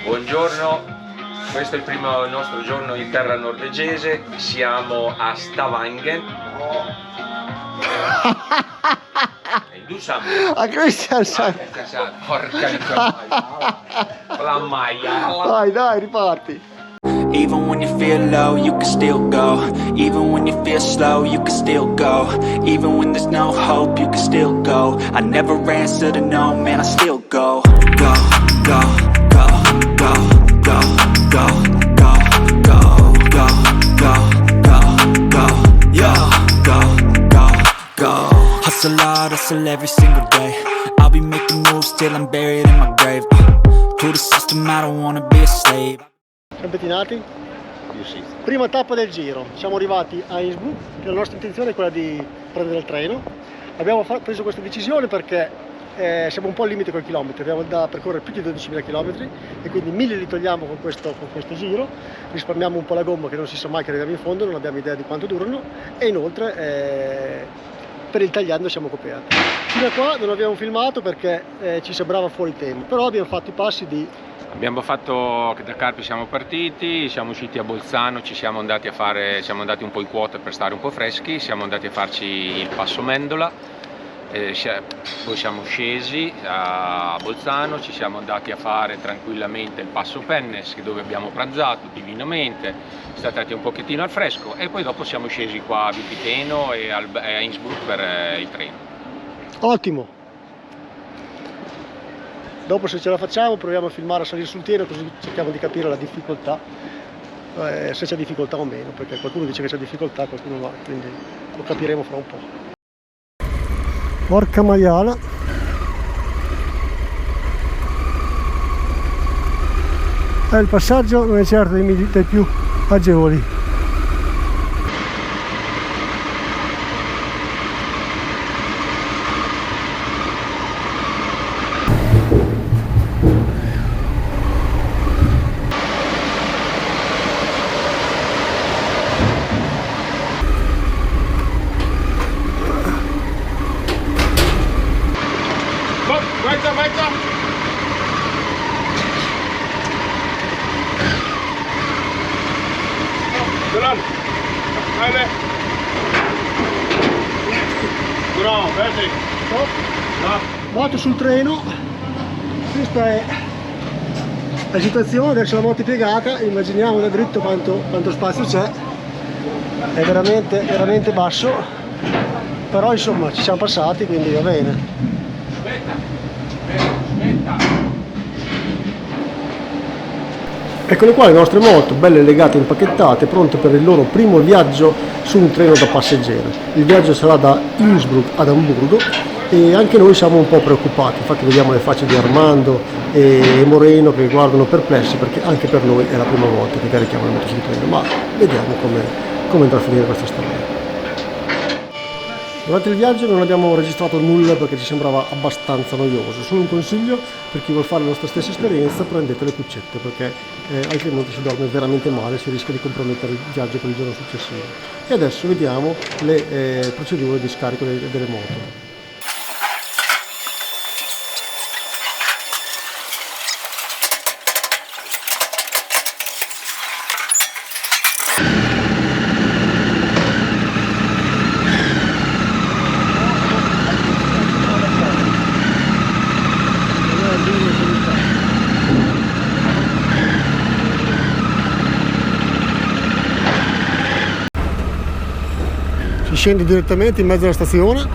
Buongiorno, questo è il nostro giorno in terra norvegese, siamo a Stavanger. A Kristiansand. Porca la maglia. Dai, dai, riparti. Even when you feel low, you can still go. Even when you feel slow, you can still go. Even when there's no hope, you can still go. I never answer to no, man, I still go. Go, go, go, go, go, go, go, go, go, go, go, go, yo, go, go, go. Hustle hard, hustle every single day. I'll be making moves till I'm buried in my grave. To the system, I don't wanna be a slave. Siamo pettinati? Sì. Prima tappa del giro, siamo arrivati a Innsbruck, che la nostra intenzione è quella di prendere il treno. Abbiamo preso questa decisione perché siamo un po' al limite con i chilometri, abbiamo da percorrere più di 12.000 km e quindi 1.000 li togliamo con questo giro, risparmiamo un po' la gomma che non si sa mai che arriviamo in fondo, non abbiamo idea di quanto durano e inoltre per il tagliando siamo coperti. Fino a qua non abbiamo filmato perché ci sembrava fuori tema, però abbiamo fatto i passi di... Abbiamo fatto, da Carpi siamo partiti, siamo usciti a Bolzano, siamo andati un po' in quota per stare un po' freschi, siamo andati a farci il passo Mendola, poi siamo scesi a Bolzano, ci siamo andati a fare tranquillamente il passo Pennes dove abbiamo pranzato divinamente, stati un pochettino al fresco e poi dopo siamo scesi qua a Vipiteno e a Innsbruck per il treno. Ottimo! Dopo se ce la facciamo proviamo a filmare a salire sul treno così cerchiamo di capire la difficoltà, se c'è difficoltà o meno, perché qualcuno dice che c'è difficoltà, qualcuno no, quindi lo capiremo fra un po'. Porca maiala! Il passaggio non è certo dei più agevoli. Weiter! Moto sul treno, questa è la situazione, adesso la moto è piegata, immaginiamo da dritto quanto spazio c'è, è veramente basso, però insomma ci siamo passati, quindi va bene. Eccole qua le nostre moto, belle legate e impacchettate, pronte per il loro primo viaggio su un treno da passeggeri. Il viaggio sarà da Innsbruck ad Amburgo e anche noi siamo un po' preoccupati, infatti vediamo le facce di Armando e Moreno che guardano perplessi perché anche per noi è la prima volta che carichiamo la moto sul treno, ma vediamo come andrà a finire questa storia. Durante il viaggio non abbiamo registrato nulla perché ci sembrava abbastanza noioso, solo un consiglio per chi vuole fare la nostra stessa esperienza: prendete le cuccette perché altrimenti si dorme veramente male, si rischia di compromettere il viaggio per il giorno successivo. E adesso vediamo le procedure di scarico delle moto. Si scende direttamente in mezzo alla stazione,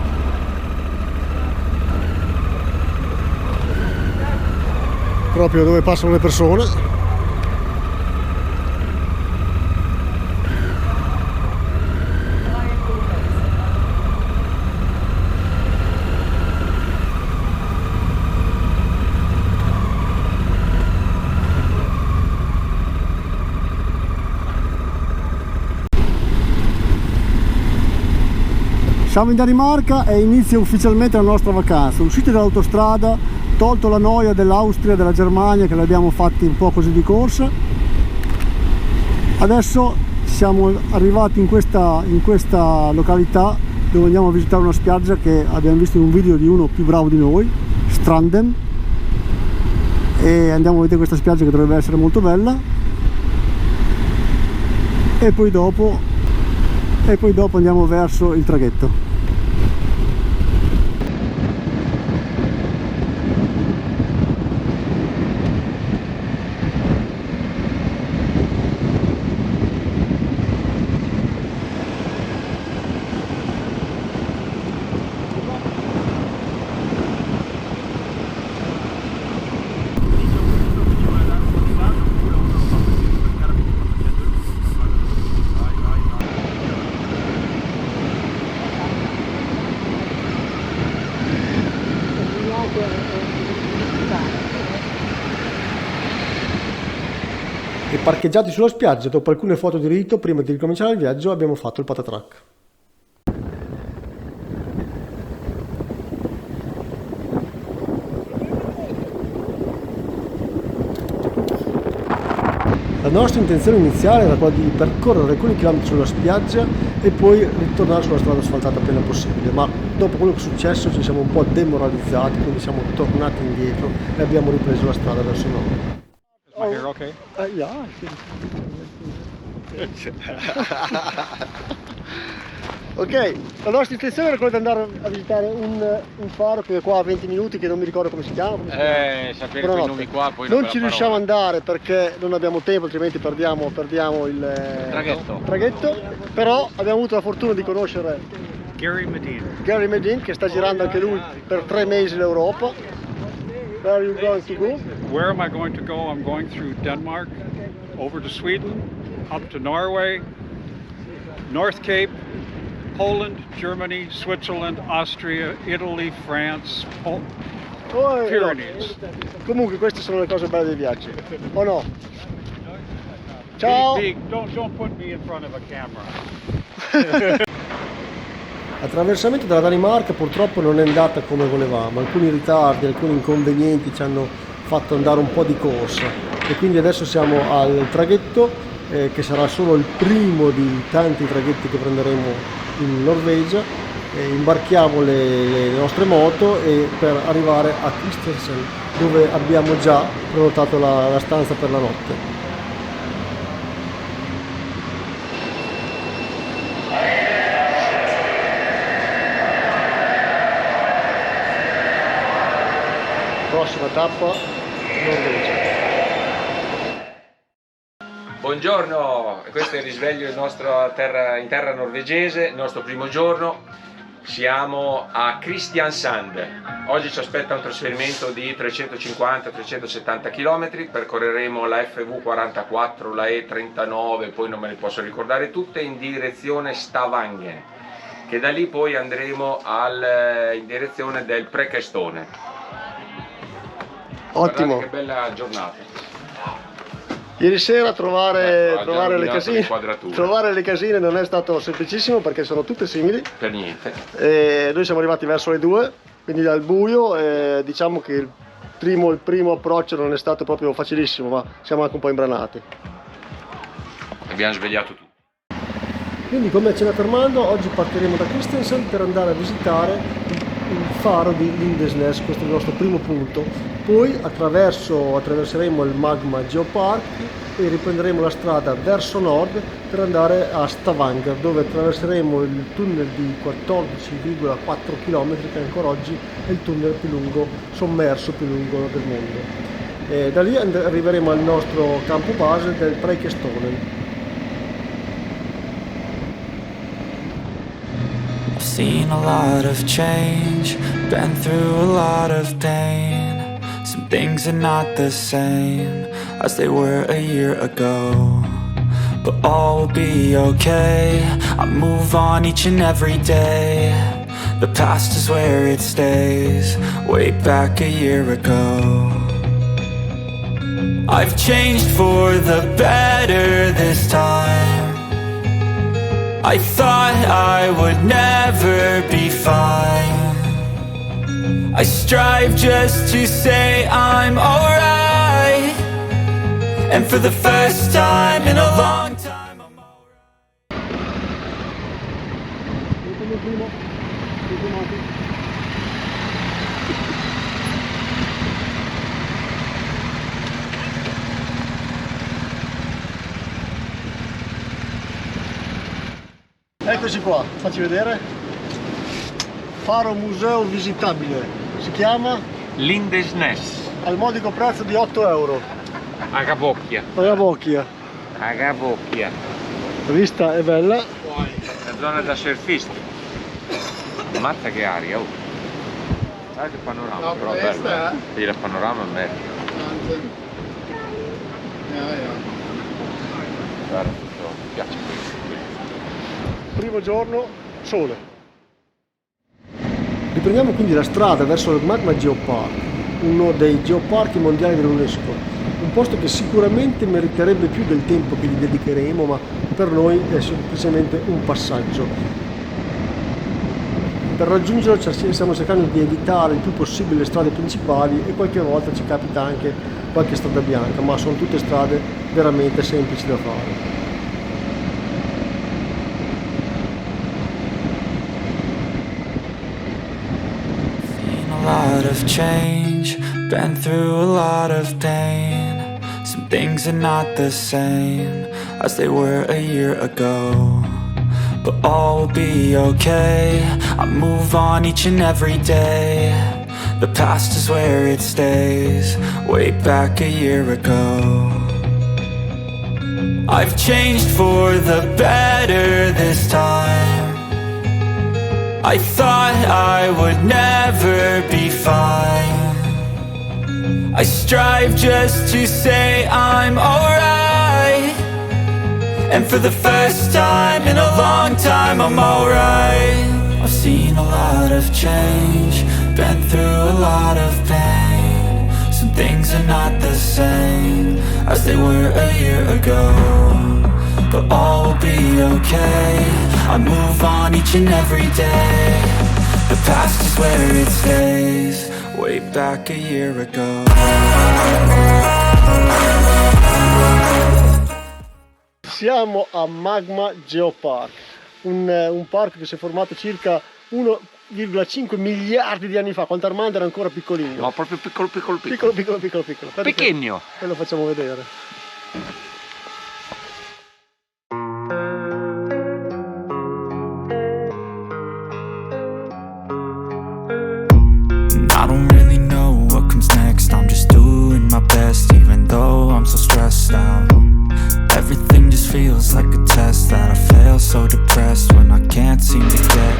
proprio dove passano le persone. Siamo in Danimarca e inizia ufficialmente la nostra vacanza. Usciti dall'autostrada, tolto la noia dell'Austria, della Germania che le abbiamo fatti un po' così di corsa, adesso siamo arrivati in questa località dove andiamo a visitare una spiaggia che abbiamo visto in un video di uno più bravo di noi, Stranden, e andiamo a vedere questa spiaggia che dovrebbe essere molto bella, e poi dopo andiamo verso il traghetto. E parcheggiati sulla spiaggia, dopo alcune foto di rito, prima di ricominciare il viaggio, abbiamo fatto il patatrack. La nostra intenzione iniziale era quella di percorrere alcuni chilometri sulla spiaggia e poi ritornare sulla strada asfaltata appena possibile, ma dopo quello che è successo ci siamo un po' demoralizzati, quindi siamo tornati indietro e abbiamo ripreso la strada verso nord. My hair okay? Yeah. Ok, la nostra intenzione era quella di andare a visitare un faro che è qua a 20 minuti, che non mi ricordo come si chiama. Sapere quei nomi qua, poi non ci riusciamo ad andare perché non abbiamo tempo, altrimenti perdiamo il traghetto. Però abbiamo avuto la fortuna di conoscere Gary Medin, che sta girando anche lui per 3 mesi l'Europa. Where are you going to go? Where am I going to go? I'm going through Denmark, over to Sweden, up to Norway, North Cape, Poland, Germany, Switzerland, Austria, Italy, France, Pyrenees. Comunque queste sono le cose belle dei viaggi, o no? Ciao! Don't put me in front of a camera. L'attraversamento della Danimarca purtroppo non è andata come volevamo, alcuni ritardi, alcuni inconvenienti ci hanno fatto andare un po' di corsa e quindi adesso siamo al traghetto che sarà solo il primo di tanti traghetti che prenderemo in Norvegia, imbarchiamo le nostre moto e per arrivare a Kristiansand, dove abbiamo già prenotato la stanza per la notte. Prossima tappa, Norvegia. Buongiorno, questo è il risveglio in terra norvegese, il nostro primo giorno. Siamo a Kristiansand. Oggi ci aspetta un trasferimento di 350-370 km, percorreremo la FV44, la E39, poi non me le posso ricordare tutte, in direzione Stavanger, che da lì poi andremo in direzione del Preikestolen. Ottimo. Guardate che bella giornata. Ieri sera trovare le casine non è stato semplicissimo perché sono tutte simili. Per niente. Noi siamo arrivati verso le 2, quindi dal buio, diciamo che il primo approccio non è stato proprio facilissimo, ma siamo anche un po' imbranati. Abbiamo svegliato tutti. Quindi, come accennato Armando, oggi partiremo da Kristiansand per andare a visitare il faro di Lindesnes, questo è il nostro primo punto. Poi attraverseremo il Magma Geopark e riprenderemo la strada verso nord per andare a Stavanger, dove attraverseremo il tunnel di 14,4 km che ancora oggi è il tunnel più lungo, sommerso più lungo del mondo. E da lì arriveremo al nostro campo base del Preikestolen. Seen a lot of change, been through a lot of pain. Some things are not the same as they were a year ago, but all will be okay. I move on each and every day. The past is where it stays, way back a year ago. I've changed for the better this time. I thought I would never be fine. I strive just to say I'm alright, and for the first time in a long time I'm alright. Guardaci qua, facci vedere. Faro museo visitabile. Si chiama Lindesnes, al modico prezzo di 8 euro. a Capocchia. La bocchia. A Capocchia. La vista è bella. La zona da surfisti. Mazza che aria, oh. Guarda che panorama, però è bello. Vedi il panorama è bello. Guarda tutto, mi piace questo. Primo giorno, sole. Riprendiamo quindi la strada verso il Magma Geopark, uno dei geoparchi mondiali dell'UNESCO, un posto che sicuramente meriterebbe più del tempo che gli dedicheremo, ma per noi è semplicemente un passaggio. Per raggiungerlo stiamo cercando di evitare il più possibile le strade principali e qualche volta ci capita anche qualche strada bianca, ma sono tutte strade veramente semplici da fare. Lot of change, been through a lot of pain. Some things are not the same as they were a year ago, but all will be okay. I move on each and every day. The past is where it stays, way back a year ago. I've changed for the better this time. I thought I would never be fine. I strive just to say I'm alright, and for the first time in a long time I'm alright. I've seen a lot of change, been through a lot of pain. Some things are not the same as they were a year ago, but all will be okay. I move on each and every day. The past is where it stays, way back a year ago. Siamo a Magma Geopark, un parco che si è formato circa 1,5 miliardi di anni fa, quando Armando era ancora piccolino. No, proprio piccolo. Piccolo. Pequeño. E lo facciamo vedere. I don't really know what comes next. I'm just doing my best, even though I'm so stressed out. Everything just feels like a test that I fail, so depressed when I can't seem to get.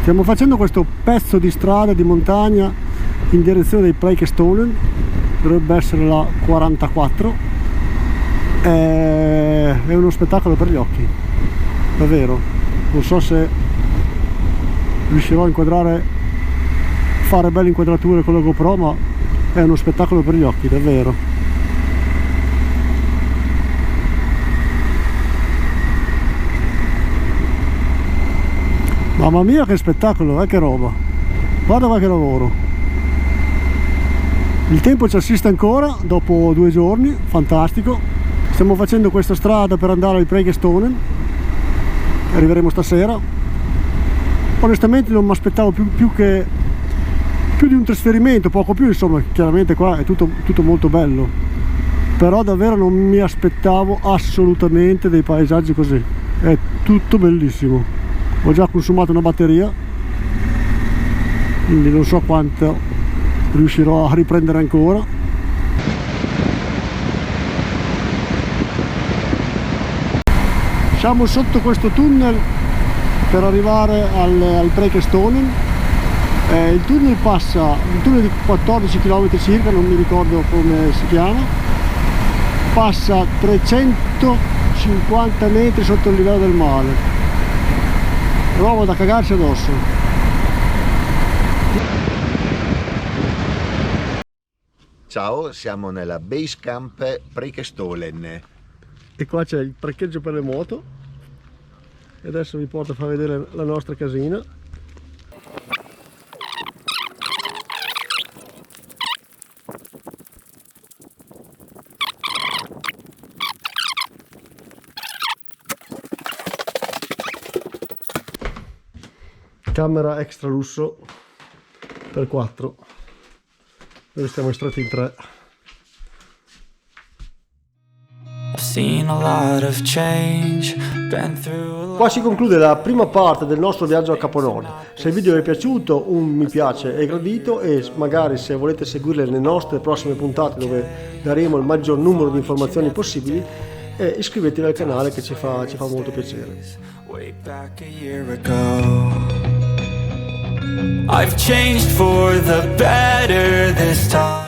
Stiamo facendo questo pezzo di strada di montagna in direzione dei Preikestolen, dovrebbe essere la 44. È uno spettacolo per gli occhi, davvero. Non so se riuscirò a fare belle inquadrature con la GoPro, ma è uno spettacolo per gli occhi, davvero. Mamma mia che spettacolo, che roba, guarda qua che lavoro. Il tempo ci assiste ancora dopo 2 giorni, fantastico. Stiamo facendo questa strada per andare ai Preikestolen, arriveremo stasera. Onestamente non mi aspettavo più di un trasferimento, poco più, insomma. Chiaramente qua è tutto molto bello, però davvero non mi aspettavo assolutamente dei paesaggi così. È tutto bellissimo. Ho già consumato una batteria, quindi non so quanto riuscirò a riprendere ancora. Siamo sotto questo tunnel per arrivare al Preikestolen. Il tunnel di 14 km circa, non mi ricordo come si chiama, passa 350 metri sotto il livello del mare. Roba da cagarci addosso. Ciao, siamo nella base camp Preikestolen. E qua c'è il parcheggio per le moto. E adesso vi porto a far vedere la nostra casina. Camera extra lusso per 4. Noi stiamo in stretta in 3. I've seen a lot of change, been through a Qua si conclude la prima parte del nostro viaggio a Caponone. Se il video vi è piaciuto, un mi piace è gradito, e magari se volete seguirle le nostre prossime puntate dove daremo il maggior numero di informazioni possibili, iscrivetevi al canale che ci fa molto piacere. way back a year ago. I've changed for the better this time.